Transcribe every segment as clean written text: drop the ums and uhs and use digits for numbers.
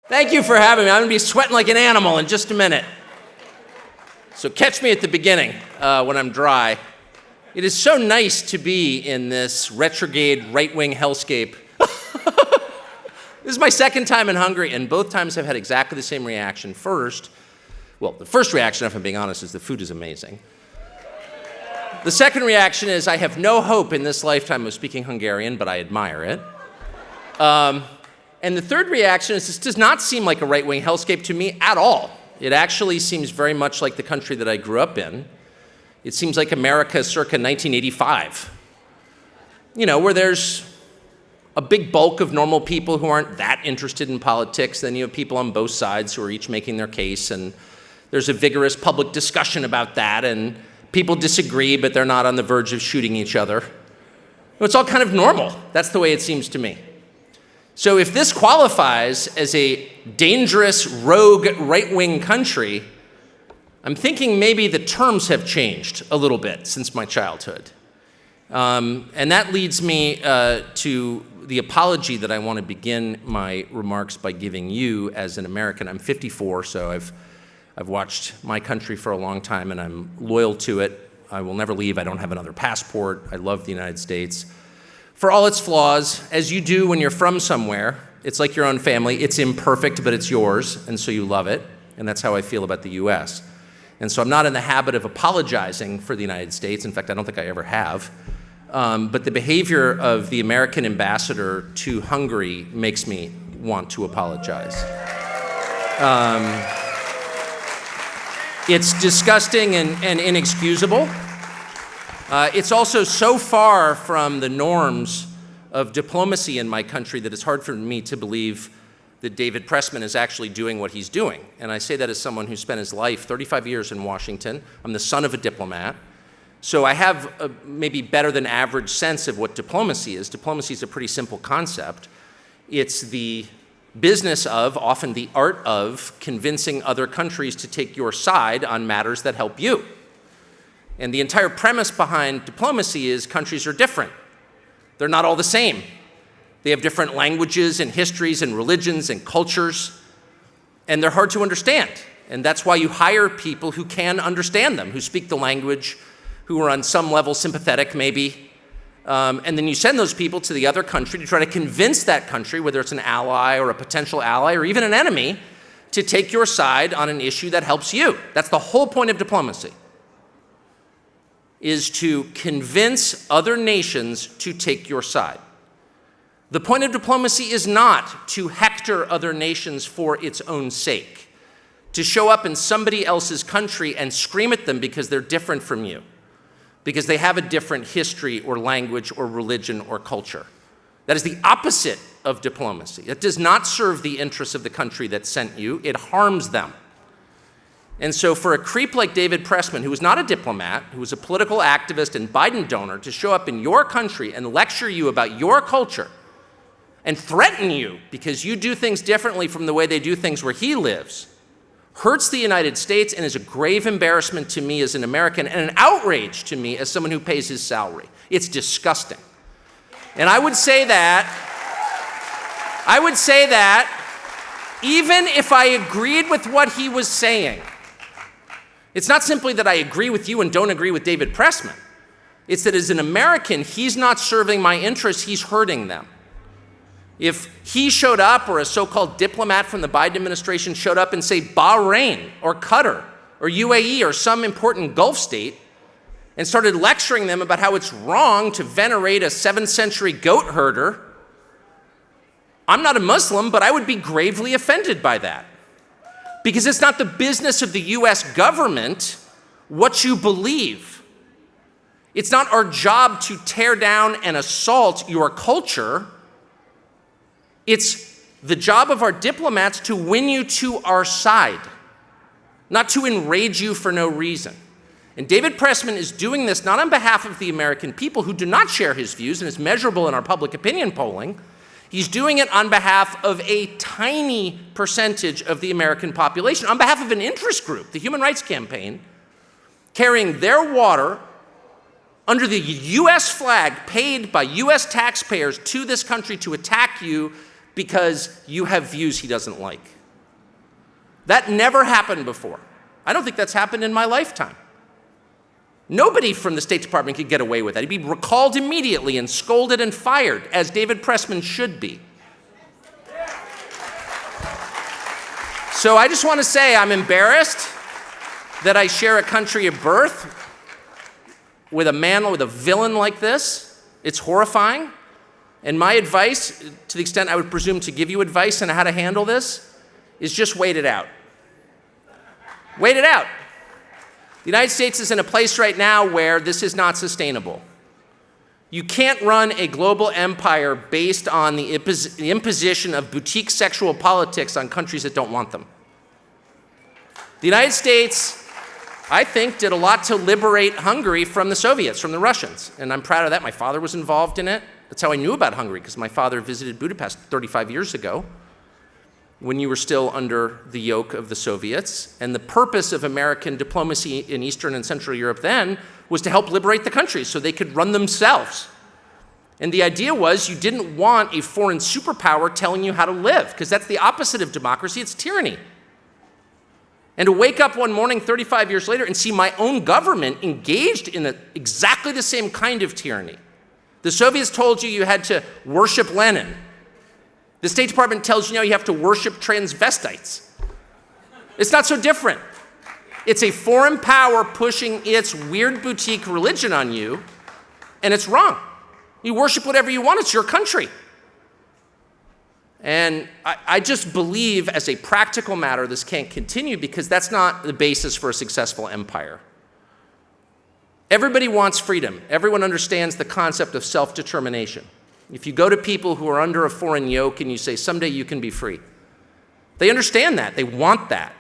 Thank you for having me. I'm going to be sweating like an animal in just a minute. So catch me at the beginning when I'm dry. It is so nice to be in this retrograde right-wing hellscape. This is my second time in Hungary, and both times I've had exactly the same reaction. The first reaction, if I'm being honest, is the food is amazing. The second reaction is I have no hope in this lifetime of speaking Hungarian, but I admire it. And the third reaction is this does not seem like a right-wing hellscape to me at all. It actually seems very much like the country that I grew up in. It seems like America circa 1985, where there's a big bulk of normal people who aren't that interested in politics. Then you have people on both sides who are each making their case, and there's a vigorous public discussion about that, and people disagree, but they're not on the verge of shooting each other. It's all kind of normal. That's the way it seems to me. So if this qualifies as a dangerous, rogue, right-wing country, I'm thinking maybe the terms have changed a little bit since my childhood. And that leads me to the apology that I want to begin my remarks by giving you as an American. I'm 54, so I've watched my country for a long time, and I'm loyal to it. I will never leave. I don't have another passport. I love the United States. For all its flaws, as you do when you're from somewhere, it's like your own family. It's imperfect, but it's yours, and so you love it. And that's how I feel about the US. And so I'm not in the habit of apologizing for the United States. In fact, I don't think I ever have. But the behavior of the American ambassador to Hungary makes me want to apologize. It's disgusting and inexcusable. It's also so far from the norms of diplomacy in my country that it's hard for me to believe that David Pressman is actually doing what he's doing. And I say that as someone who spent his life, 35 years in Washington. I'm the son of a diplomat. So I have a maybe better than average sense of what diplomacy is. Diplomacy is a pretty simple concept. It's the business of, often the art of, convincing other countries to take your side on matters that help you. And the entire premise behind diplomacy is countries are different. They're not all the same. They have different languages and histories and religions and cultures, and they're hard to understand. And that's why you hire people who can understand them, who speak the language, who are on some level sympathetic maybe, and then you send those people to the other country to try to convince that country, whether it's an ally or a potential ally or even an enemy, to take your side on an issue that helps you. That's the whole point of diplomacy, is to convince other nations to take your side. The point of diplomacy is not to hector other nations for its own sake, to show up in somebody else's country and scream at them because they're different from you, because they have a different history or language or religion or culture. That is the opposite of diplomacy. It does not serve the interests of the country that sent you. It harms them. And so for a creep like David Pressman, who was not a diplomat, who was a political activist and Biden donor, to show up in your country and lecture you about your culture and threaten you because you do things differently from the way they do things where he lives, hurts the United States and is a grave embarrassment to me as an American and an outrage to me as someone who pays his salary. It's disgusting. And I would say that even if I agreed with what he was saying, it's not simply that I agree with you and don't agree with David Pressman. It's that as an American, he's not serving my interests, he's hurting them. If he showed up, or a so-called diplomat from the Biden administration showed up in, say, Bahrain or Qatar or UAE or some important Gulf state and started lecturing them about how it's wrong to venerate a 7th century goat herder, I'm not a Muslim, but I would be gravely offended by that. Because it's not the business of the US government what you believe. It's not our job to tear down and assault your culture. It's the job of our diplomats to win you to our side, not to enrage you for no reason. And David Pressman is doing this not on behalf of the American people who do not share his views, and it's measurable in our public opinion polling. He's doing it on behalf of a tiny percentage of the American population, on behalf of an interest group, the Human Rights Campaign, carrying their water under the US flag paid by US taxpayers to this country to attack you because you have views he doesn't like. That never happened before. I don't think that's happened in my lifetime. Nobody from the State Department could get away with that. He'd be recalled immediately and scolded and fired, as David Pressman should be. So I just want to say I'm embarrassed that I share a country of birth with a man, with a villain like this. It's horrifying. And my advice, to the extent I would presume to give you advice on how to handle this, is just wait it out. Wait it out. The United States is in a place right now where this is not sustainable. You can't run a global empire based on the imposition of boutique sexual politics on countries that don't want them. The United States, I think, did a lot to liberate Hungary from the Soviets, from the Russians, and I'm proud of that. My father was involved in it. That's how I knew about Hungary, because my father visited Budapest 35 years ago when you were still under the yoke of the Soviets. And the purpose of American diplomacy in Eastern and Central Europe then was to help liberate the countries so they could run themselves. And the idea was you didn't want a foreign superpower telling you how to live, because that's the opposite of democracy, it's tyranny. And to wake up one morning 35 years later and see my own government engaged in exactly the same kind of tyranny. The Soviets told you you had to worship Lenin. The State Department tells you now you have to worship transvestites. It's not so different. It's a foreign power pushing its weird boutique religion on you, and it's wrong. You worship whatever you want, it's your country. And I just believe as a practical matter this can't continue, because that's not the basis for a successful empire. Everybody wants freedom. Everyone understands the concept of self-determination. If you go to people who are under a foreign yoke and you say, someday you can be free, they understand that. They want that.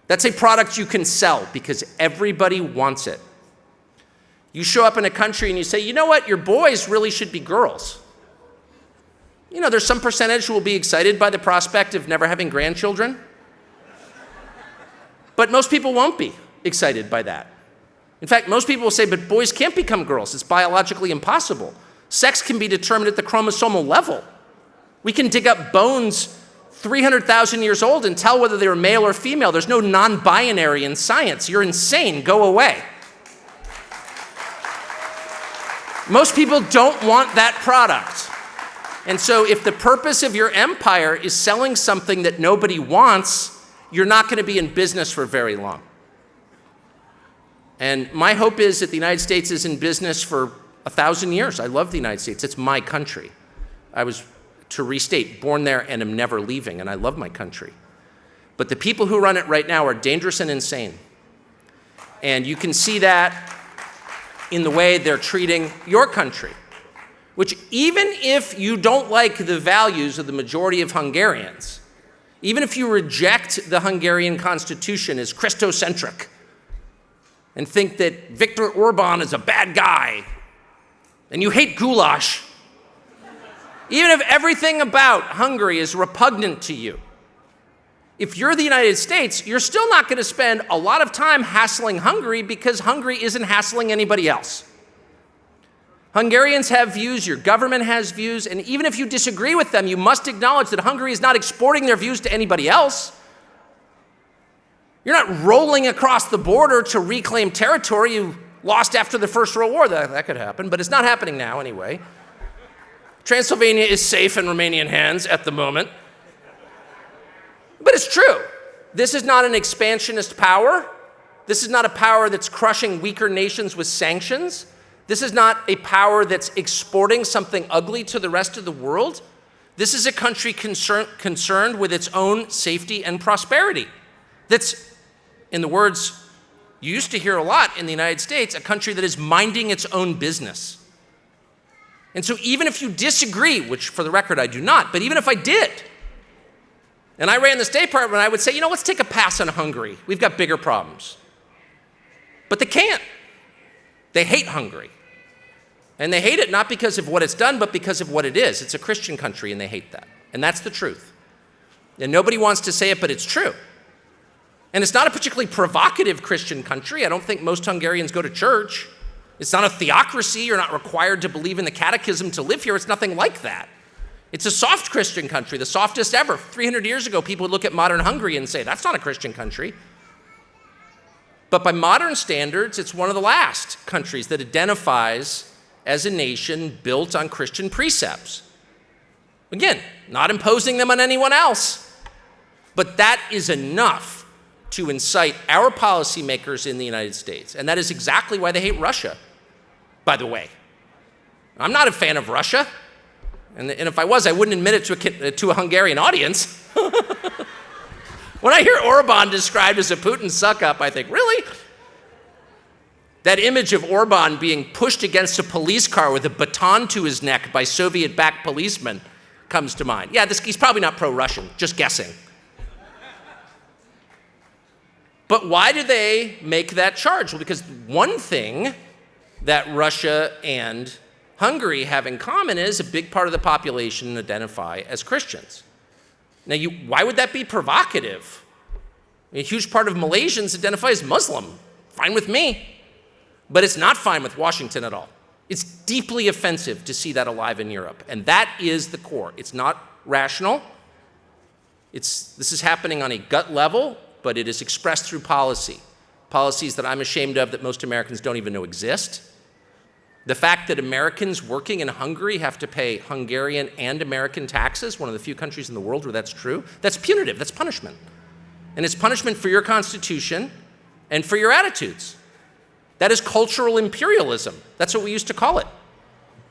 That's a product you can sell because everybody wants it. You show up in a country and you say, you know what, your boys really should be girls. You know, there's some percentage who will be excited by the prospect of never having grandchildren. But most people won't be excited by that. In fact, most people will say, but boys can't become girls. It's biologically impossible. Sex can be determined at the chromosomal level. We can dig up bones 300,000 years old and tell whether they were male or female. There's no non-binary in science. You're insane. Go away. Most people don't want that product. And so if the purpose of your empire is selling something that nobody wants, you're not going to be in business for very long. And my hope is that the United States is in business for 1,000 years. I love the United States. It's my country. I was, to restate, born there and am never leaving, and I love my country. But the people who run it right now are dangerous and insane. And you can see that in the way they're treating your country, which even if you don't like the values of the majority of Hungarians, even if you reject the Hungarian constitution as Christocentric and think that Viktor Orbán is a bad guy, and you hate goulash, even if everything about Hungary is repugnant to you, if you're the United States, you're still not going to spend a lot of time hassling Hungary because Hungary isn't hassling anybody else. Hungarians have views, your government has views, and even if you disagree with them, you must acknowledge that Hungary is not exporting their views to anybody else. You're not rolling across the border to reclaim territory you lost after the First World War. That could happen, but it's not happening now anyway. Transylvania is safe in Romanian hands at the moment. But it's true. This is not an expansionist power. This is not a power that's crushing weaker nations with sanctions. This is not a power that's exporting something ugly to the rest of the world. This is a country concerned with its own safety and prosperity. That's, in the words you used to hear a lot in the United States, a country that is minding its own business. And so even if you disagree, which for the record I do not, but even if I did, and I ran the State Department, I would say, you know, let's take a pass on Hungary. We've got bigger problems. But they can't. They hate Hungary. And they hate it not because of what it's done, but because of what it is. It's a Christian country, and they hate that. And that's the truth. And nobody wants to say it, but it's true. And it's not a particularly provocative Christian country. I don't think most Hungarians go to church. It's not a theocracy. You're not required to believe in the catechism to live here. It's nothing like that. It's a soft Christian country, the softest ever. 300 years ago, people would look at modern Hungary and say, that's not a Christian country. But by modern standards, it's one of the last countries that identifies as a nation built on Christian precepts. Again, not imposing them on anyone else, but that is enough to incite our policymakers in the United States. And that is exactly why they hate Russia, by the way. I'm not a fan of Russia. And if I was, I wouldn't admit it to a Hungarian audience. When I hear Orbán described as a Putin suck-up, I think, really? That image of Orbán being pushed against a police car with a baton to his neck by Soviet-backed policemen comes to mind. Yeah, he's probably not pro-Russian, just guessing. But why do they make that charge? Well, because one thing that Russia and Hungary have in common is a big part of the population identify as Christians. Now, why would that be provocative? A huge part of Malaysians identify as Muslim. Fine with me. But it's not fine with Washington at all. It's deeply offensive to see that alive in Europe. And that is the core. It's not rational. This is happening on a gut level, but it is expressed through policy. Policies that I'm ashamed of that most Americans don't even know exist. The fact that Americans working in Hungary have to pay Hungarian and American taxes, one of the few countries in the world where that's true, that's punitive, that's punishment. And it's punishment for your constitution and for your attitudes. That is cultural imperialism. That's what we used to call it.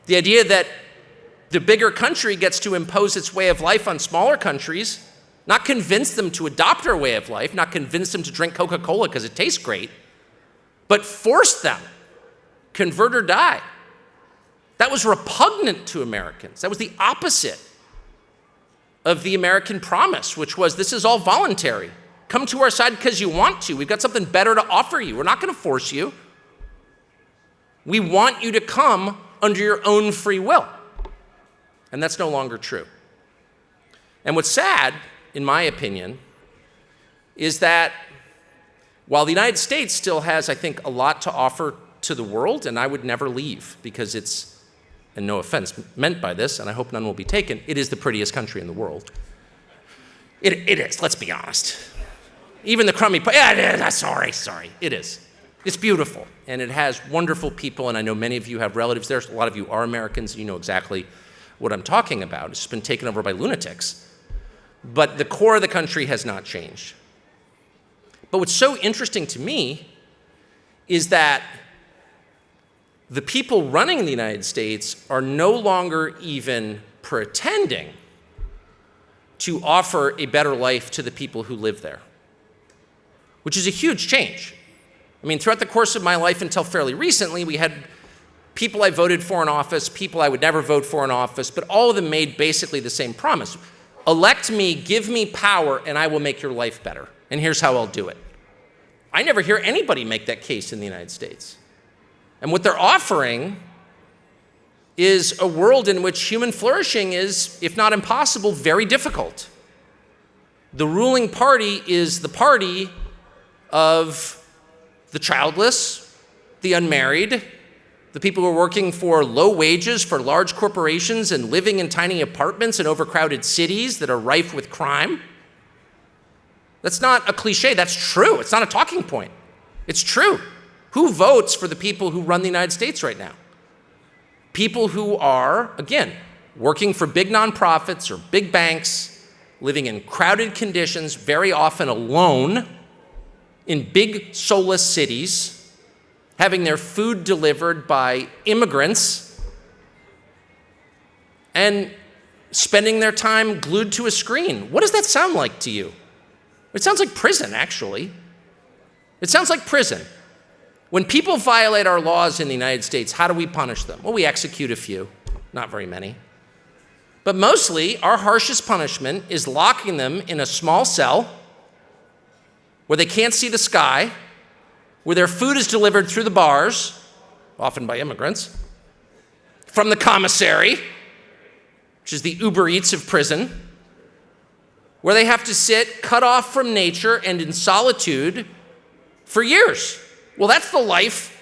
The idea that the bigger country gets to impose its way of life on smaller countries, not convince them to adopt our way of life, not convince them to drink Coca-Cola because it tastes great, but force them. Convert or die. That was repugnant to Americans. That was the opposite of the American promise, which was this is all voluntary. Come to our side because you want to. We've got something better to offer you. We're not going to force you. We want you to come under your own free will. And that's no longer true. And what's sad, in my opinion, is that while the United States still has, I think, a lot to offer to the world, and I would never leave because it's, and no offense meant by this, and I hope none will be taken, it is the prettiest country in the world. It is, let's be honest. Even the crummy, sorry, it is. It's beautiful, and it has wonderful people, and I know many of you have relatives there. A lot of you are Americans, and you know exactly what I'm talking about. It's been taken over by lunatics. But the core of the country has not changed. But what's so interesting to me is that the people running the United States are no longer even pretending to offer a better life to the people who live there, which is a huge change. I mean, throughout the course of my life until fairly recently, we had people I voted for in office, people I would never vote for in office, but all of them made basically the same promise. Elect me, give me power, and I will make your life better. And here's how I'll do it. I never hear anybody make that case in the United States. And what they're offering is a world in which human flourishing is, if not impossible, very difficult. The ruling party is the party of the childless, the unmarried, the people who are working for low wages for large corporations and living in tiny apartments in overcrowded cities that are rife with crime. That's not a cliche, that's true. It's not a talking point. It's true. Who votes for the people who run the United States right now? People who are, again, working for big nonprofits or big banks, living in crowded conditions, very often alone, in big soulless cities, having their food delivered by immigrants, and spending their time glued to a screen. What does that sound like to you? It sounds like prison, actually. It sounds like prison. When people violate our laws in the United States, how do we punish them? Well, we execute a few, not very many. But mostly, our harshest punishment is locking them in a small cell where they can't see the sky, where their food is delivered through the bars, often by immigrants, from the commissary, which is the Uber Eats of prison, where they have to sit cut off from nature and in solitude for years. Well, that's the life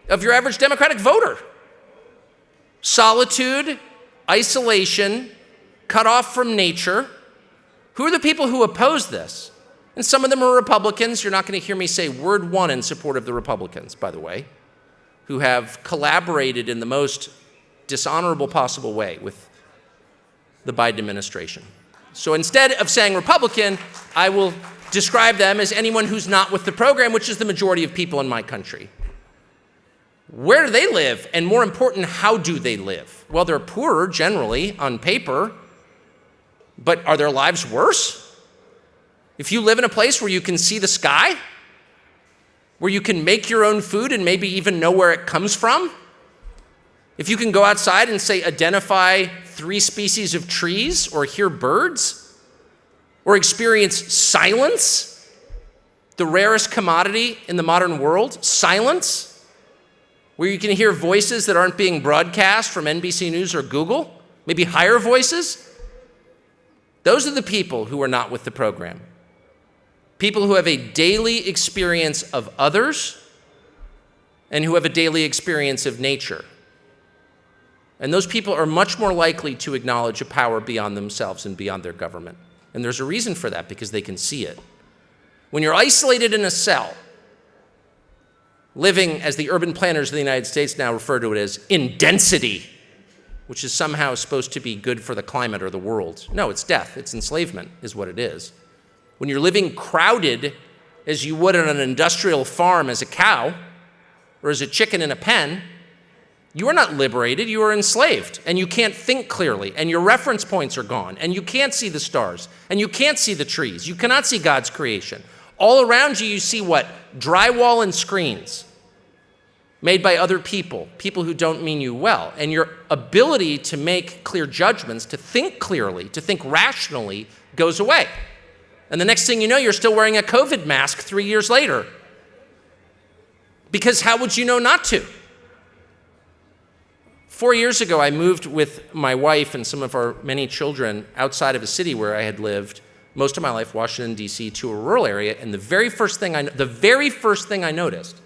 of your average Democratic voter. Solitude, isolation, cut off from nature. Who are the people who oppose this? And some of them are Republicans. You're not going to hear me say word one in support of the Republicans, by the way, who have collaborated in the most dishonorable possible way with the Biden administration. So instead of saying Republican, I will describe them as anyone who's not with the program, which is the majority of people in my country. Where do they live? And more important, how do they live? Well, they're poorer generally on paper, but are their lives worse? If you live in a place where you can see the sky, where you can make your own food and maybe even know where it comes from, if you can go outside and say identify 3 species of trees or hear birds or experience silence, the rarest commodity in the modern world, silence, where you can hear voices that aren't being broadcast from NBC News or Google, maybe higher voices, those are the people who are not with the program. People who have a daily experience of others and who have a daily experience of nature. And those people are much more likely to acknowledge a power beyond themselves and beyond their government. And there's a reason for that, because they can see it. When you're isolated in a cell, living, as the urban planners of the United States now refer to it as, in density, which is somehow supposed to be good for the climate or the world. No, it's death, it's enslavement is what it is. When you're living crowded as you would on an industrial farm as a cow or as a chicken in a pen, you are not liberated, you are enslaved, and you can't think clearly, and your reference points are gone, and you can't see the stars, and you can't see the trees, you cannot see God's creation. All around you, you see what? Drywall and screens made by other people, people who don't mean you well, and your ability to make clear judgments, to think clearly, to think rationally, goes away. And the next thing you know, you're still wearing a COVID mask 3 years later. Because how would you know not to? 4 years ago, I moved with my wife and some of our many children outside of a city where I had lived most of my life, Washington, D.C., to a rural area. And the very first thing I noticed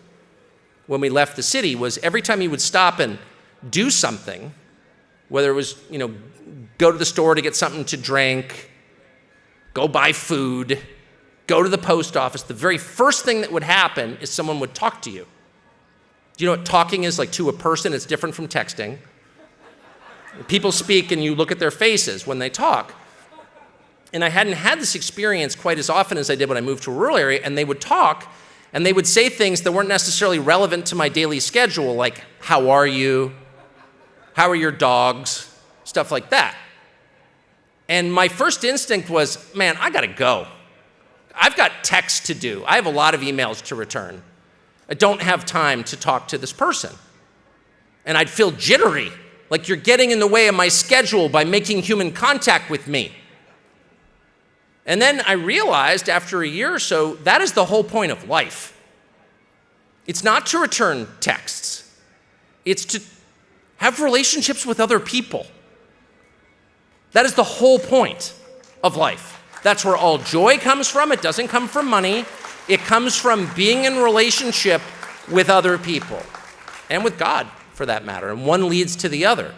when we left the city was every time you would stop and do something, whether it was, go to the store to get something to drink, go buy food, go to the post office, the very first thing that would happen is someone would talk to you. Do you know what talking is like to a person? It's different from texting. People speak and you look at their faces when they talk. And I hadn't had this experience quite as often as I did when I moved to a rural area, and they would talk and they would say things that weren't necessarily relevant to my daily schedule, like, how are you? How are your dogs? Stuff like that. And my first instinct was, man, I gotta go. I've got texts to do. I have a lot of emails to return. I don't have time to talk to this person. And I'd feel jittery, like you're getting in the way of my schedule by making human contact with me. And then I realized after a year or so, that is the whole point of life. It's not to return texts. It's to have relationships with other people. That is the whole point of life. That's where all joy comes from. It doesn't come from money. It comes from being in relationship with other people and with God, for that matter. And one leads to the other.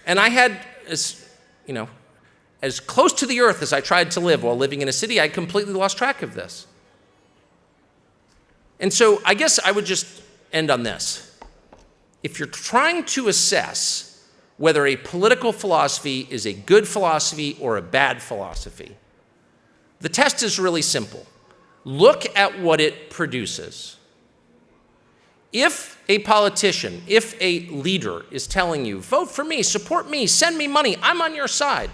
And I had, as close to the earth as I tried to live while living in a city, I completely lost track of this. And so I guess I would just end on this. If you're trying to assess whether a political philosophy is a good philosophy or a bad philosophy, the test is really simple. Look at what it produces. If a politician, if a leader is telling you, vote for me, support me, send me money, I'm on your side,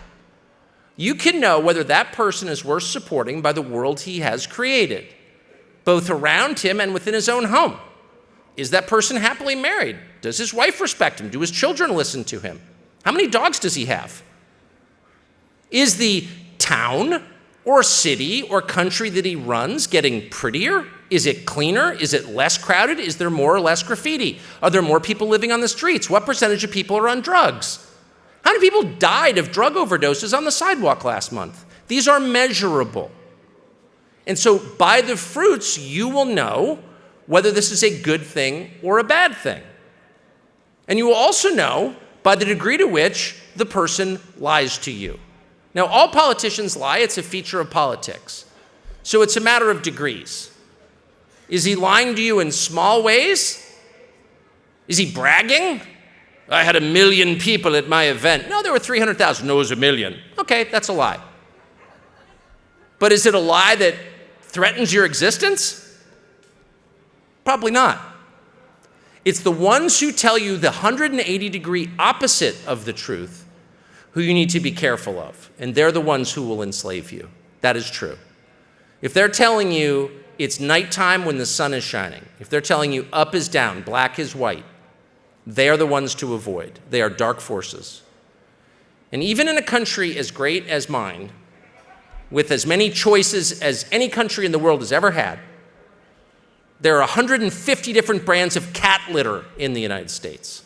you can know whether that person is worth supporting by the world he has created, both around him and within his own home. Is that person happily married? Does his wife respect him? Do his children listen to him? How many dogs does he have? Is the town or city or country that he runs getting prettier? Is it cleaner? Is it less crowded? Is there more or less graffiti? Are there more people living on the streets? What percentage of people are on drugs? How many people died of drug overdoses on the sidewalk last month? These are measurable. And so by the fruits, you will know whether this is a good thing or a bad thing. And you will also know by the degree to which the person lies to you. Now, all politicians lie. It's a feature of politics. So it's a matter of degrees. Is he lying to you in small ways? Is he bragging? I had 1 million people at my event. No, there were 300,000. No, it was 1 million. Okay, that's a lie. But is it a lie that threatens your existence? Probably not. It's the ones who tell you the 180-degree opposite of the truth who you need to be careful of. And they're the ones who will enslave you. That is true. If they're telling you it's nighttime when the sun is shining, if they're telling you up is down, black is white, they are the ones to avoid. They are dark forces. And even in a country as great as mine, with as many choices as any country in the world has ever had, there are 150 different brands of cat litter in the United States.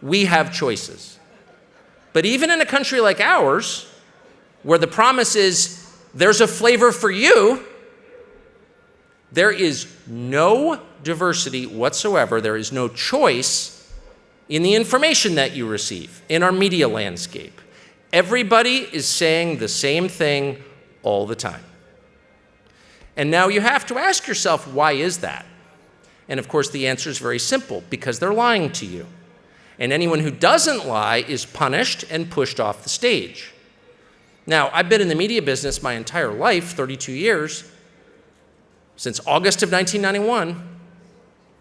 We have choices. But even in a country like ours, where the promise is there's a flavor for you, there is no diversity whatsoever. There is no choice in the information that you receive, in our media landscape. Everybody is saying the same thing all the time. And now you have to ask yourself, why is that? And of course, the answer is very simple, because they're lying to you. And anyone who doesn't lie is punished and pushed off the stage. Now, I've been in the media business my entire life, 32 years, since August of 1991.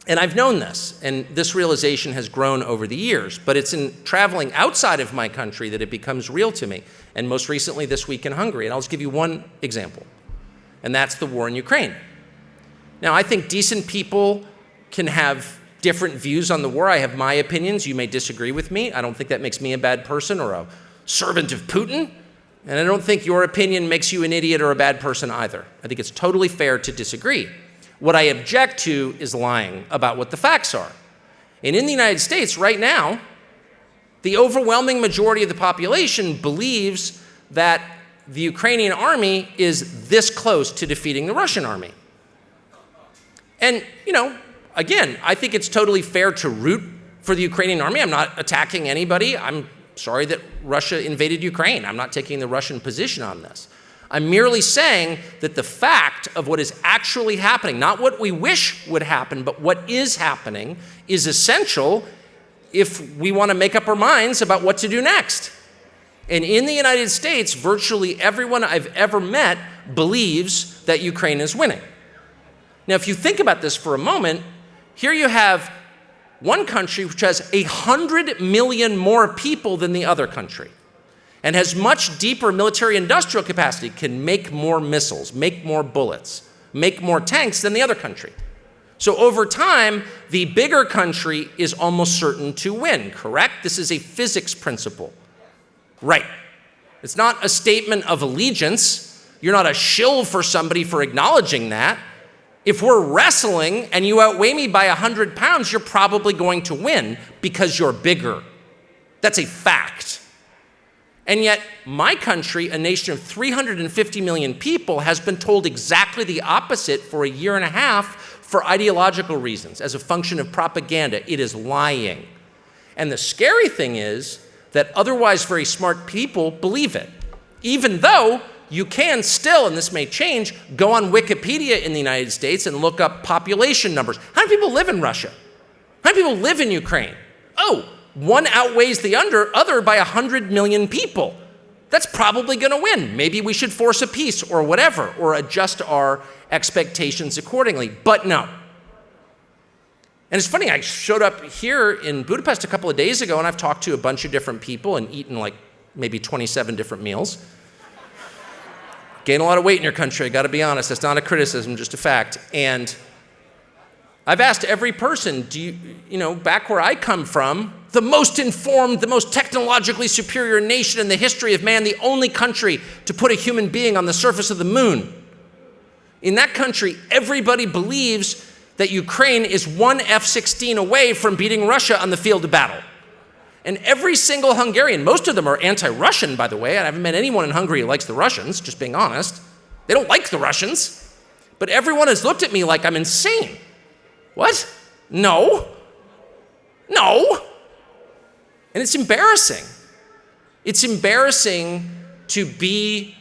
And I've known this, and this realization has grown over the years, but it's in traveling outside of my country that it becomes real to me, and most recently this week in Hungary. And I'll just give you one example, and that's the war in Ukraine. Now, I think decent people can have different views on the war. I have my opinions. You may disagree with me. I don't think that makes me a bad person or a servant of Putin, and I don't think your opinion makes you an idiot or a bad person either. I think it's totally fair to disagree. What I object to is lying about what the facts are. And in the United States right now, the overwhelming majority of the population believes that the Ukrainian army is this close to defeating the Russian army. And, again, I think it's totally fair to root for the Ukrainian army. I'm not attacking anybody. I'm sorry that Russia invaded Ukraine. I'm not taking the Russian position on this. I'm merely saying that the fact of what is actually happening, not what we wish would happen, but what is happening, is essential if we want to make up our minds about what to do next. And in the United States, virtually everyone I've ever met believes that Ukraine is winning. Now, if you think about this for a moment, here you have one country which has 100 million more people than the other country, and has much deeper military industrial capacity, can make more missiles, make more bullets, make more tanks than the other country. So over time, the bigger country is almost certain to win, correct? This is a physics principle. Right. It's not a statement of allegiance. You're not a shill for somebody for acknowledging that. If we're wrestling and you outweigh me by 100 pounds, you're probably going to win because you're bigger. That's a fact. And yet, my country, a nation of 350 million people, has been told exactly the opposite for 1.5 years for ideological reasons, as a function of propaganda. It is lying. And the scary thing is that otherwise very smart people believe it, even though you can still, and this may change, go on Wikipedia in the United States and look up population numbers. How many people live in Russia? How many people live in Ukraine? Oh, one outweighs the other by 100 million people. That's probably going to win. Maybe we should force a peace or whatever, or adjust our expectations accordingly. But no. And it's funny, I showed up here in Budapest a couple of days ago, and I've talked to a bunch of different people and eaten like maybe 27 different meals. Gain a lot of weight in your country, I got to be honest. That's not a criticism, just a fact. And I've asked every person, back where I come from, the most informed, the most technologically superior nation in the history of man, the only country to put a human being on the surface of the moon. In that country, everybody believes that Ukraine is one F-16 away from beating Russia on the field of battle. And every single Hungarian, most of them are anti-Russian, by the way. I haven't met anyone in Hungary who likes the Russians, just being honest. They don't like the Russians. But everyone has looked at me like I'm insane. What? No. And it's embarrassing. It's embarrassing to be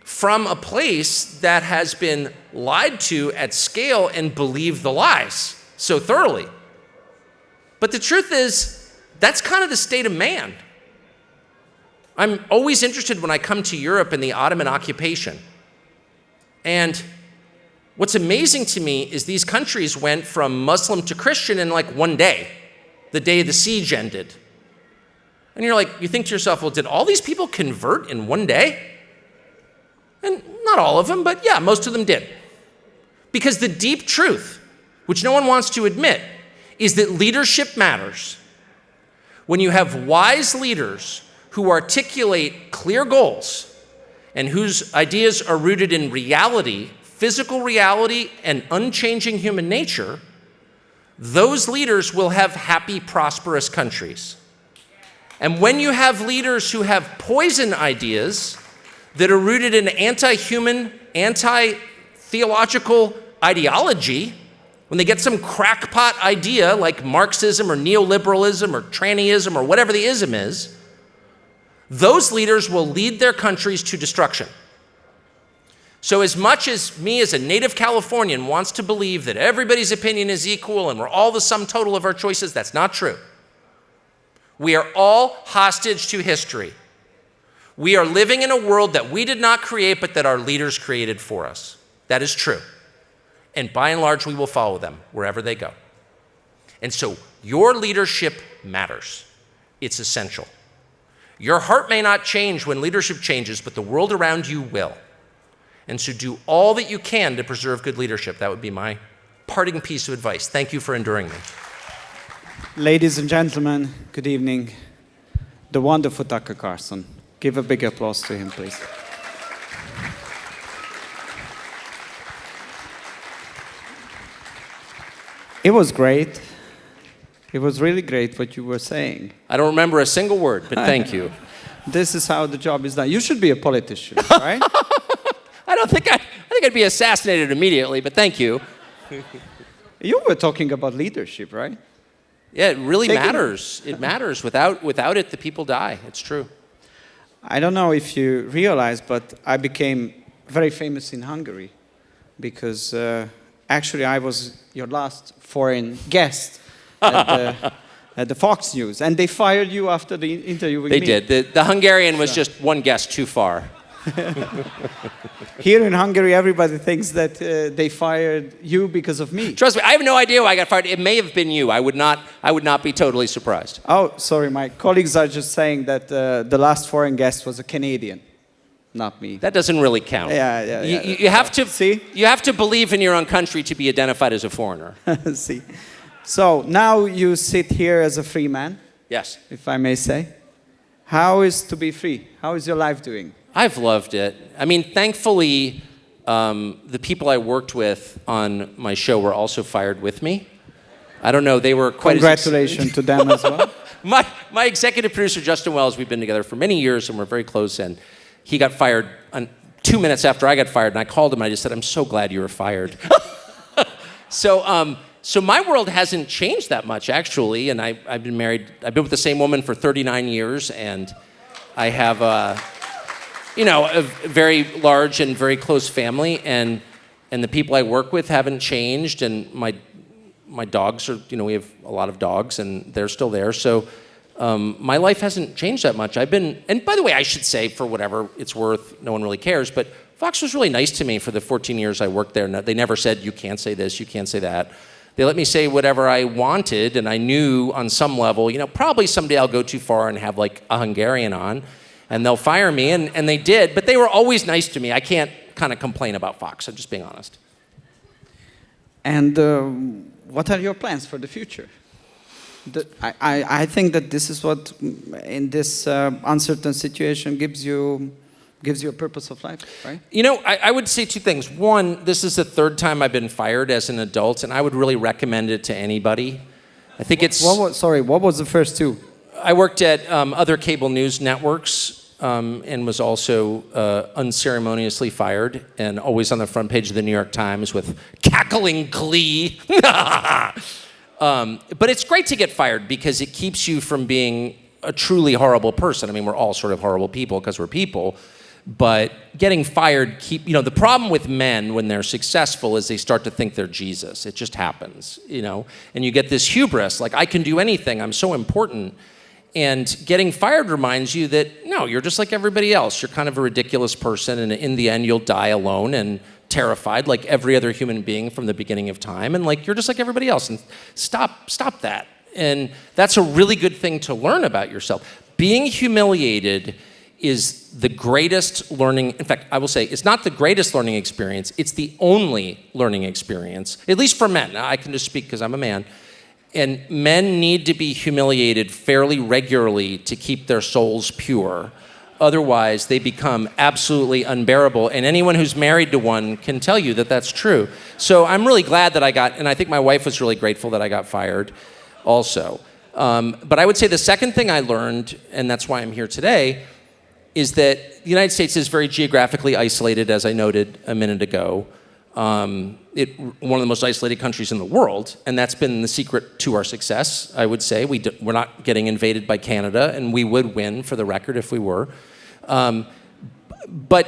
from a place that has been lied to at scale and believe the lies so thoroughly. But the truth is, that's kind of the state of man. I'm always interested when I come to Europe in the Ottoman occupation. And what's amazing to me is these countries went from Muslim to Christian in like one day, the day the siege ended. And you're like, you think to yourself, well, did all these people convert in one day? And not all of them, but yeah, most of them did. Because the deep truth, which no one wants to admit, is that leadership matters. When you have wise leaders who articulate clear goals and whose ideas are rooted in reality, physical reality, and unchanging human nature, those leaders will have happy, prosperous countries. And when you have leaders who have poison ideas that are rooted in anti-human, anti-theological ideology, when they get some crackpot idea like Marxism or neoliberalism or trannyism or whatever the ism is, those leaders will lead their countries to destruction. So as much as me as a native Californian wants to believe that everybody's opinion is equal and we're all the sum total of our choices, that's not true. We are all hostage to history. We are living in a world that we did not create, but that our leaders created for us. That is true. And by and large, we will follow them wherever they go. And so your leadership matters. It's essential. Your heart may not change when leadership changes, but the world around you will. And so do all that you can to preserve good leadership. That would be my parting piece of advice. Thank you for enduring me. Ladies and gentlemen, good evening. The wonderful Tucker Carlson. Give a big applause to him, please. It was great. It was really great what you were saying. I don't remember a single word, but thank you. This is how the job is done. You should be a politician, right? I think I'd be assassinated immediately, but thank you. You were talking about leadership, right? Yeah, it really matters. It matters. Without it, the people die. It's true. I don't know if you realize, but I became very famous in Hungary because actually I was your last foreign guest at the Fox News, and they fired you after the interview with me. They did. The Hungarian was just one guest too far. Here in Hungary, everybody thinks that they fired you because of me. Trust me, I have no idea why I got fired. It may have been you. I would not be totally surprised. Oh, sorry, my colleagues are just saying that the last foreign guest was a Canadian, not me. That doesn't really count. Yeah. You have to see. You have to believe in your own country to be identified as a foreigner. See. So now you sit here as a free man. Yes. If I may say. How is to be free? How is your life doing? I've loved it. I mean, thankfully, the people I worked with on my show were also fired with me. I don't know, they were quite... Congratulations to them as well. My executive producer, Justin Wells, we've been together for many years and we're very close, and he got fired 2 minutes after I got fired, and I called him and I just said, I'm so glad you were fired. So my world hasn't changed that much, actually, and I've been married, I've been with the same woman for 39 years, and I have a very large and very close family, and the people I work with haven't changed, and my dogs are, we have a lot of dogs, and they're still there, so my life hasn't changed that much. And by the way, I should say, for whatever it's worth, no one really cares, but Fox was really nice to me for the 14 years I worked there. They never said, you can't say this, you can't say that. They let me say whatever I wanted, and I knew on some level, probably someday I'll go too far and have like a Hungarian on, and they'll fire me, and they did, but they were always nice to me. I can't kind of complain about Fox, I'm just being honest. And what are your plans for the future? I think that this is what, in this uncertain situation, gives you a purpose of life, right? I would say two things. One, this is the third time I've been fired as an adult, and I would really recommend it to anybody. I think it's... What was the first two? I worked at other cable news networks and was also unceremoniously fired and always on the front page of the New York Times with cackling glee. But it's great to get fired because it keeps you from being a truly horrible person. I mean, we're all sort of horrible people because we're people. But getting fired, the problem with men when they're successful is they start to think they're Jesus. It just happens, and you get this hubris, like I can do anything, I'm so important. And getting fired reminds you that, no, you're just like everybody else. You're kind of a ridiculous person, and in the end, you'll die alone and terrified like every other human being from the beginning of time. And like, you're just like everybody else. And stop that. And that's a really good thing to learn about yourself. Being humiliated is the greatest learning. In fact, I will say it's not the greatest learning experience. It's the only learning experience, at least for men. Now, I can just speak because I'm a man. And men need to be humiliated fairly regularly to keep their souls pure. Otherwise, they become absolutely unbearable. And anyone who's married to one can tell you that that's true. So I'm really glad that and I think my wife was really grateful that I got fired also. But I would say the second thing I learned, and that's why I'm here today, is that the United States is very geographically isolated, as I noted a minute ago. One of the most isolated countries in the world, and that's been the secret to our success, I would say. We're not getting invaded by Canada, and we would win, for the record, if we were. But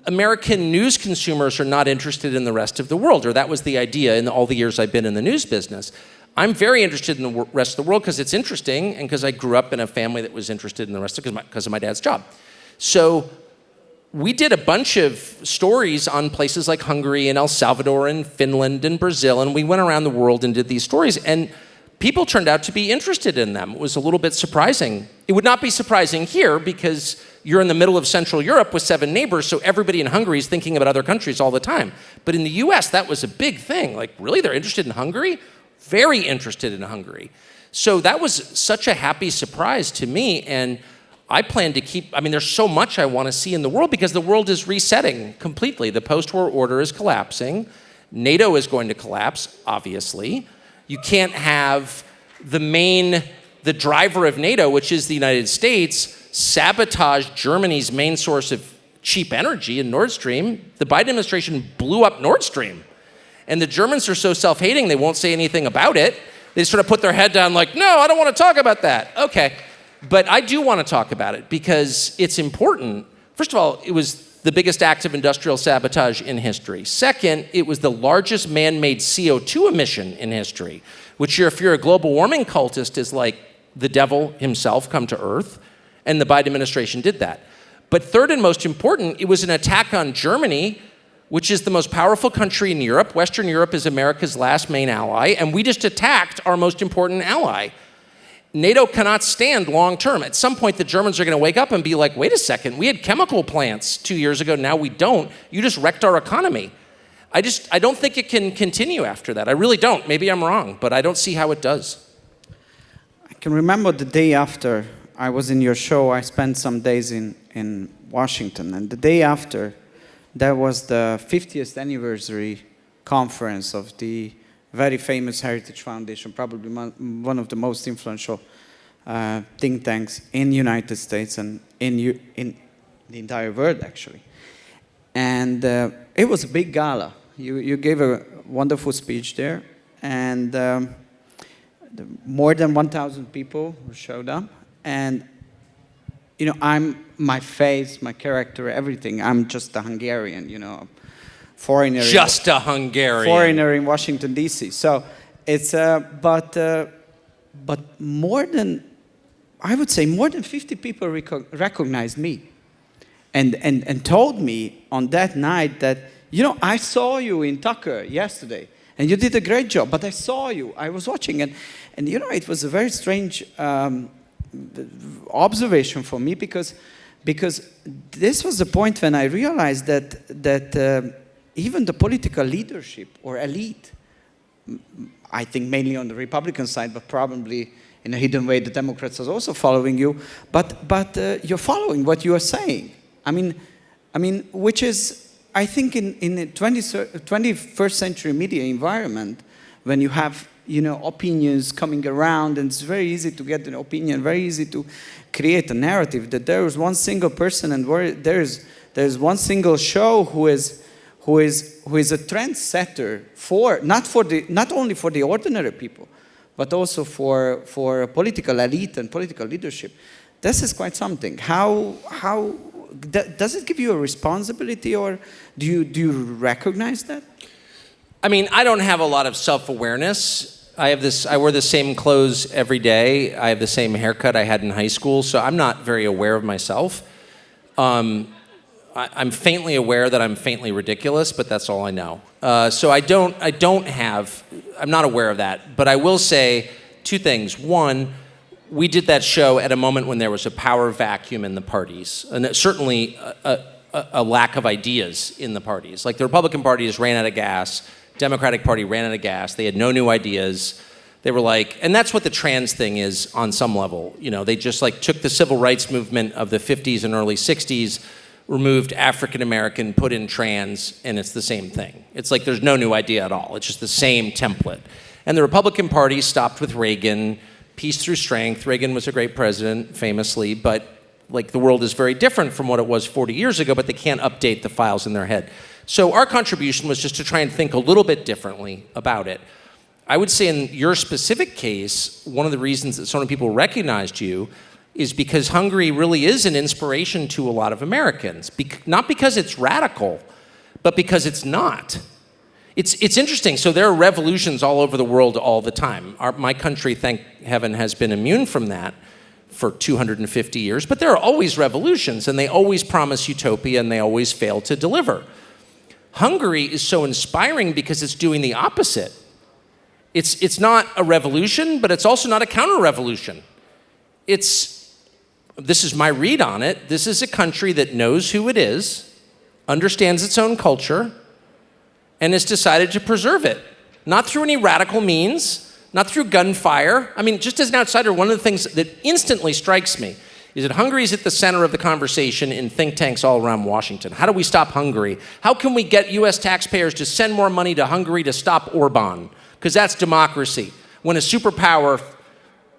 American news consumers are not interested in the rest of the world, or that was the idea in all the years I've been in the news business. I'm very interested in the rest of the world because it's interesting, and because I grew up in a family that was interested in the rest of it because of my dad's job. So we did a bunch of stories on places like Hungary and El Salvador and Finland and Brazil, and we went around the world and did these stories, and people turned out to be interested in them. It was a little bit surprising. It would not be surprising here because you're in the middle of Central Europe with 7 neighbors, so everybody in Hungary is thinking about other countries all the time. But in the US, that was a big thing. Like, really, they're interested in Hungary? Very interested in Hungary. So that was such a happy surprise to me, and I plan to there's so much I want to see in the world because the world is resetting completely. The post-war order is collapsing. NATO is going to collapse, obviously. You can't have the driver of NATO, which is the United States, sabotage Germany's main source of cheap energy in Nord Stream. The Biden administration blew up Nord Stream. And the Germans are so self-hating, they won't say anything about it. They sort of put their head down like, no, I don't want to talk about that. Okay. But I do want to talk about it because it's important. First of all, it was the biggest act of industrial sabotage in history. Second, it was the largest man-made CO2 emission in history, which if you're a global warming cultist is like the devil himself come to earth, and the Biden administration did that. But third and most important, it was an attack on Germany, which is the most powerful country in Europe. Western Europe is America's last main ally, and we just attacked our most important ally. NATO cannot stand long term. At some point, the Germans are going to wake up and be like, wait a second, we had chemical plants 2 years ago, now we don't. You just wrecked our economy. I don't think it can continue after that. I really don't. Maybe I'm wrong, but I don't see how it does. I can remember the day after I was in your show, I spent some days in Washington, and the day after, there was the 50th anniversary conference of the very famous Heritage Foundation, probably one of the most influential think tanks in the United States and in the entire world, actually. And it was a big gala. You gave a wonderful speech there, and more than 1,000 people showed up. And my face, my character, everything. I'm just a Hungarian, foreigner. Just a Hungarian. Foreigner in Washington, D.C. So it's, but more than, I would say more than 50 people recognized me and told me on that night that, I saw you in Tucker yesterday and you did a great job, but I saw you, I was watching and it was a very strange observation for me because this was the point when I realized that even the political leadership or elite, I think mainly on the Republican side, but probably in a hidden way the Democrats are also following you, but you're following what you are saying. I mean, which is, I think in the 21st century media environment, when you have opinions coming around, and it's very easy to get an opinion, very easy to create a narrative that there is one single person and there's one single show who is a trendsetter not only for the ordinary people, but also for a political elite and political leadership. This is quite something. Does it give you a responsibility, or do you recognize that? I mean, I don't have a lot of self-awareness. I wear the same clothes every day. I have the same haircut I had in high school, so I'm not very aware of myself. I'm faintly aware that I'm faintly ridiculous, but that's all I know. So I'm not aware of that. But I will say two things. One, we did that show at a moment when there was a power vacuum in the parties, and certainly a lack of ideas in the parties. Like the Republican Party just ran out of gas. Democratic Party ran out of gas. They had no new ideas. They were like, and that's what the trans thing is on some level. You know, they just like took the civil rights movement of the 50s and early 60s, removed African American, put in trans, and it's the same thing. It's like there's no new idea at all. It's just the same template. And the Republican Party stopped with Reagan, peace through strength. Reagan was a great president, famously, but like the world is very different from what it was 40 years ago, but they can't update the files in their head. So our contribution was just to try and think a little bit differently about it. I would say in your specific case, one of the reasons that so many people recognized you is because Hungary really is an inspiration to a lot of Americans. Not because it's radical, but because it's not. It's interesting. So there are revolutions all over the world all the time. My country, thank heaven, has been immune from that for 250 years, but there are always revolutions, and they always promise utopia, and they always fail to deliver. Hungary is so inspiring because it's doing the opposite. It's not a revolution, but it's also not a counter-revolution. This is my read on it. This is a country that knows who it is, understands its own culture, and has decided to preserve it. Not through any radical means, not through gunfire. I mean, just as an outsider, one of the things that instantly strikes me is that Hungary is at the center of the conversation in think tanks all around Washington. How do we stop Hungary? How can we get US taxpayers to send more money to Hungary to stop Orbán? Because that's democracy. When a superpower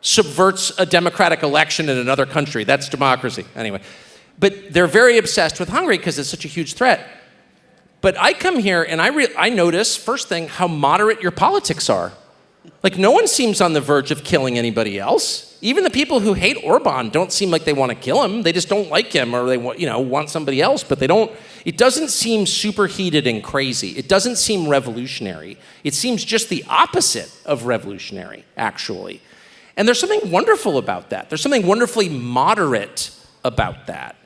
subverts a democratic election in another country, that's democracy. Anyway, but they're very obsessed with Hungary because it's such a huge threat. But I come here and I notice, first thing, how moderate your politics are. Like, no one seems on the verge of killing anybody else. Even the people who hate Orbán don't seem like they want to kill him. They just don't like him, or they want somebody else, but they don't. It doesn't seem superheated and crazy. It doesn't seem revolutionary. It seems just the opposite of revolutionary, actually. And there's something wonderful about that. There's something wonderfully moderate about that.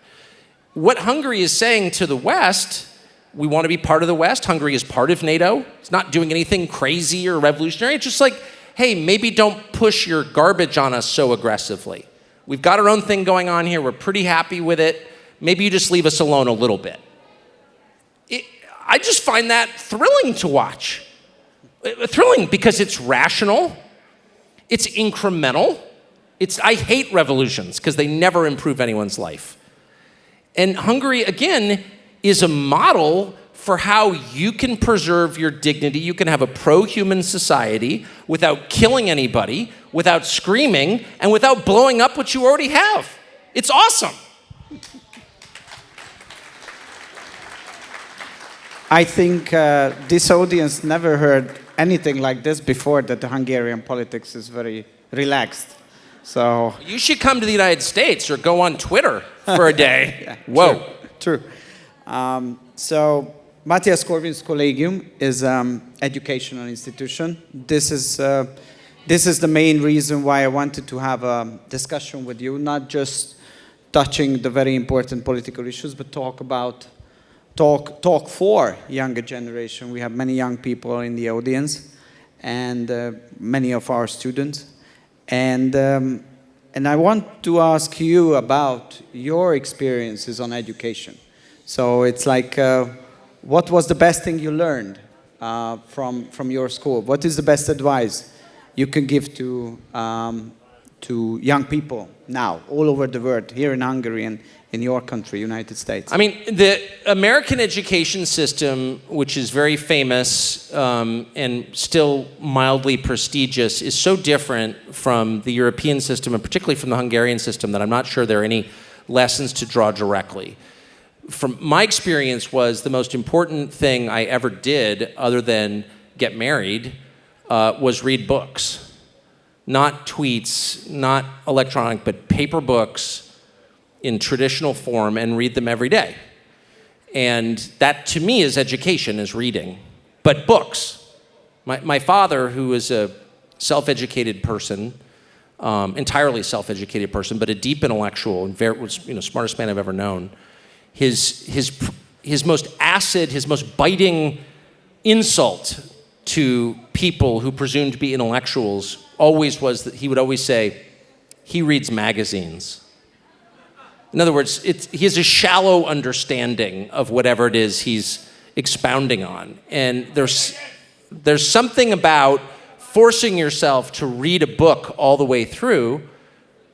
What Hungary is saying to the West, we want to be part of the West. Hungary is part of NATO. It's not doing anything crazy or revolutionary. It's just like, hey, maybe don't push your garbage on us so aggressively. We've got our own thing going on here. We're pretty happy with it. Maybe you just leave us alone a little bit. I just find that thrilling to watch. Thrilling because it's rational. It's incremental. I hate revolutions because they never improve anyone's life. And Hungary, again, is a model for how you can preserve your dignity. You can have a pro-human society without killing anybody, without screaming, and without blowing up what you already have. It's awesome. I think this audience never heard anything like this before, that the Hungarian politics is very relaxed. So you should come to the United States or go on Twitter for a day. Yeah, whoa. True. So Matthias Corvin's Collegium is educational institution. This is the main reason why I wanted to have a discussion with you, not just touching the very important political issues, but talk for younger generation. We have many young people in the audience, and many of our students, and I want to ask you about your experiences on education. So it's like, what was the best thing you learned from your school? What is the best advice you can give to young people now, all over the world, here in Hungary and in your country, United States? I mean, the American education system, which is very famous and still mildly prestigious, is so different from the European system, and particularly from the Hungarian system, that I'm not sure there are any lessons to draw directly. From my experience was the most important thing I ever did, other than get married, was read books. not tweets, not electronic, but paper books in traditional form and read them every day. And that, to me, is education, is reading. But books. My father, who is a self-educated person, entirely self-educated person, but a deep intellectual and was, smartest man I've ever known, his most acid, his most biting insult to people who presumed to be intellectuals always was that he would always say, he reads magazines. In other words, he has a shallow understanding of whatever it is he's expounding on. And there's something about forcing yourself to read a book all the way through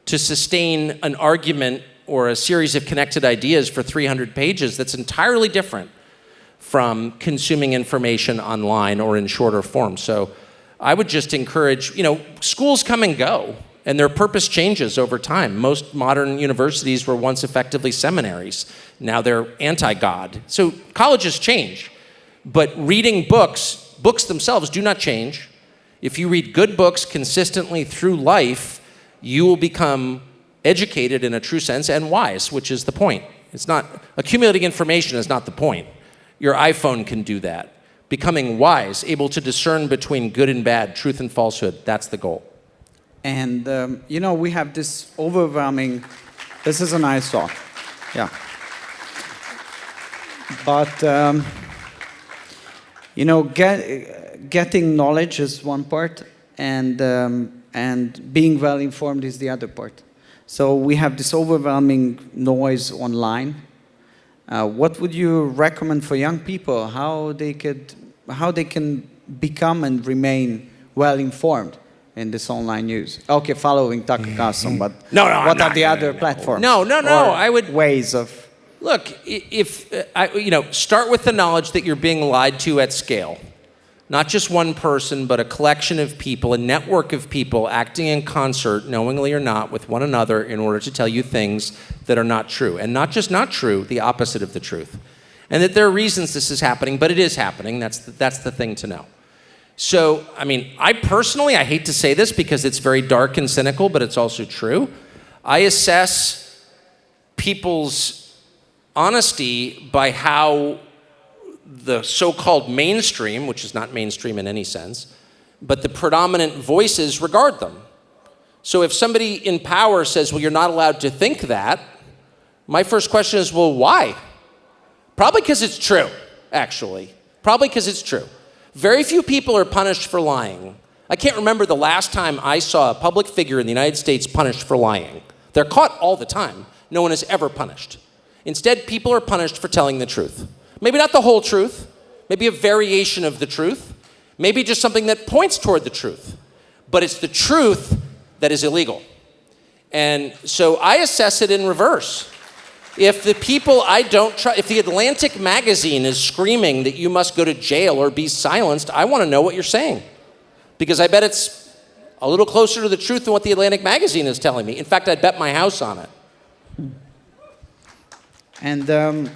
to sustain an argument or a series of connected ideas for 300 pages that's entirely different from consuming information online or in shorter form. So I would just encourage, schools come and go, and their purpose changes over time. Most modern universities were once effectively seminaries. Now they're anti-God. So colleges change, but reading books themselves do not change. If you read good books consistently through life, you will become educated in a true sense and wise, which is the point. It's not, accumulating information is not the point. Your iPhone can do that. Becoming wise, able to discern between good and bad, truth and falsehood, that's the goal. And, we have this overwhelming, this is a nice thought, yeah. But, getting knowledge is one part, and being well informed is the other part. So we have this overwhelming noise online. What would you recommend for young people, how they can become and remain well informed in this online news? Okay, following Tucker Carlson, but what are the other platforms? No. I would ways of. Look, start with the knowledge that you're being lied to at scale. Not just one person, but a collection of people, a network of people acting in concert, knowingly or not, with one another in order to tell you things that are not true. And not just not true, the opposite of the truth. And that there are reasons this is happening, but it is happening. That's the thing to know. So, I personally, I hate to say this because it's very dark and cynical, but it's also true. I assess people's honesty by how the so-called mainstream, which is not mainstream in any sense, but the predominant voices regard them. So if somebody in power says, well, you're not allowed to think that, my first question is, well, why? Probably because it's true, actually. Probably because it's true. Very few people are punished for lying. I can't remember the last time I saw a public figure in the United States punished for lying. They're caught all the time. No one is ever punished. Instead, people are punished for telling the truth. Maybe not the whole truth, maybe a variation of the truth, maybe just something that points toward the truth. But it's the truth that is illegal. And so I assess it in reverse. If the people I don't trust, if the Atlantic magazine is screaming that you must go to jail or be silenced, I want to know what you're saying. Because I bet it's a little closer to the truth than what the Atlantic magazine is telling me. In fact, I'd bet my house on it. And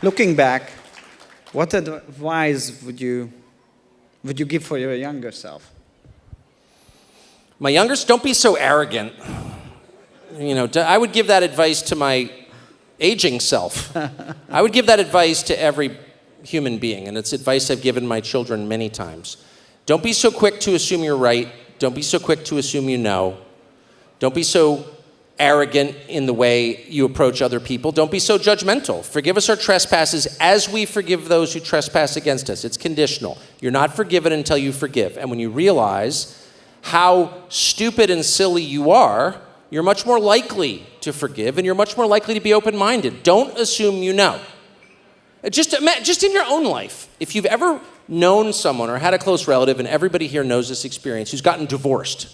looking back, what advice would you give for your younger self? My younger self, don't be so arrogant. I would give that advice to my aging self. I would give that advice to every human being, and it's advice I've given my children many times. Don't be so quick to assume you're right. Don't be so quick to assume you know. Don't be so arrogant in the way you approach other people. Don't be so judgmental. Forgive us our trespasses as we forgive those who trespass against us. It's conditional. You're not forgiven until you forgive. And when you realize how stupid and silly you are, you're much more likely to forgive and you're much more likely to be open-minded. Don't assume you know. Just in your own life, if you've ever known someone or had a close relative, and everybody here knows this experience, who's gotten divorced.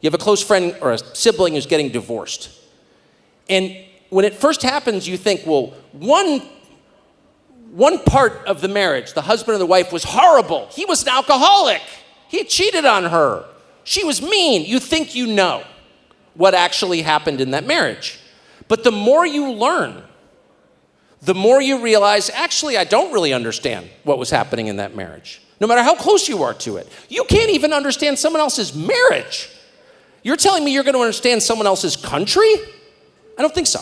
You have a close friend or a sibling who's getting divorced. And when it first happens, you think, well, one part of the marriage, the husband or the wife, was horrible. He was an alcoholic. He cheated on her. She was mean. You think you know what actually happened in that marriage. But the more you learn, the more you realize, actually, I don't really understand what was happening in that marriage. no matter how close you are to it. You can't even understand someone else's marriage. You're telling me you're going to understand someone else's country? I don't think so.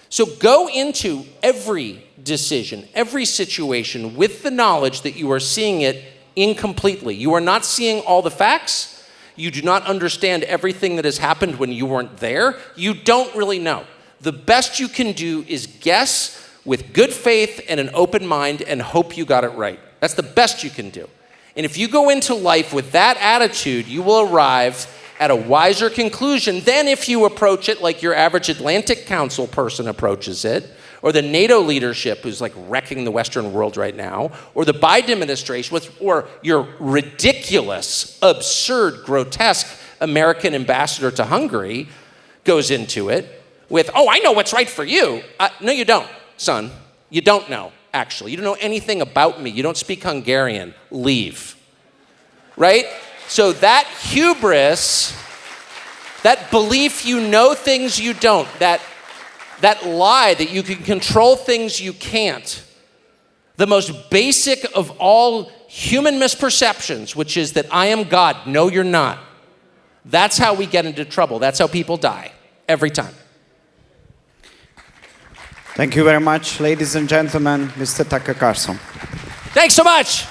So go into every decision, every situation with the knowledge that you are seeing it incompletely. You are not seeing all the facts. You do not understand everything that has happened when you weren't there. You don't really know. The best you can do is guess with good faith and an open mind and hope you got it right. That's the best you can do. And if you go into life with that attitude, you will arrive at a wiser conclusion than if you approach it like your average Atlantic Council person approaches it, or the NATO leadership who's like wrecking the Western world right now, or the Biden administration, or your ridiculous, absurd, grotesque American ambassador to Hungary goes into it with, oh, I know what's right for you. No, you don't, son. You don't know, actually. You don't know anything about me. You don't speak Hungarian. Leave. Right? So that hubris, that belief you know things you don't, that lie that you can control things you can't, the most basic of all human misperceptions, which is that I am God. No, you're not. That's how we get into trouble. That's how people die, every time. Thank you very much, ladies and gentlemen, Mr. Tucker Carlson. Thanks so much.